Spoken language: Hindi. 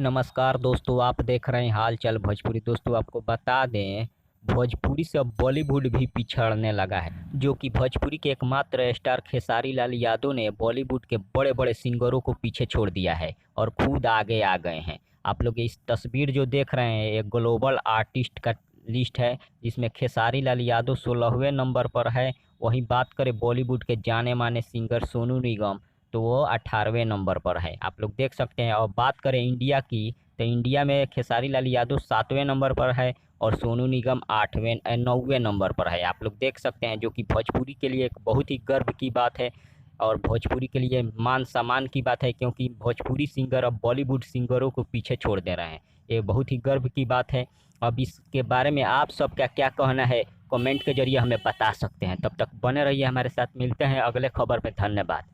नमस्कार दोस्तों, आप देख रहे हैं हाल चाल भोजपुरी। दोस्तों आपको बता दें, भोजपुरी से अब बॉलीवुड भी पिछड़ने लगा है। जो कि भोजपुरी के एकमात्र स्टार खेसारी लाल यादव ने बॉलीवुड के बड़े बड़े सिंगरों को पीछे छोड़ दिया है और खुद आगे आ गए हैं। आप लोग इस तस्वीर जो देख रहे हैं, एक ग्लोबल आर्टिस्ट का लिस्ट है जिसमें खेसारी लाल यादव 16वें नंबर पर है। वहीं बात करें बॉलीवुड के जाने माने सिंगर सोनू निगम, तो वो 18वें नंबर पर है। आप लोग देख सकते हैं। और बात करें इंडिया की, तो इंडिया में खेसारी लाल यादव 7वें नंबर पर है और सोनू निगम 9वें नंबर पर है। आप लोग देख सकते हैं, जो कि भोजपुरी के लिए एक बहुत ही गर्व की बात है और भोजपुरी के लिए मान सम्मान की बात है, क्योंकि भोजपुरी सिंगर अब बॉलीवुड सिंगरों को पीछे छोड़ दे रहे हैं। ये बहुत ही गर्व की बात है। अब इसके बारे में आप सबका क्या कहना है, कमेंट के जरिए हमें बता सकते हैं। तब तक बने रहिए हमारे साथ, मिलते हैं अगले खबर में। धन्यवाद।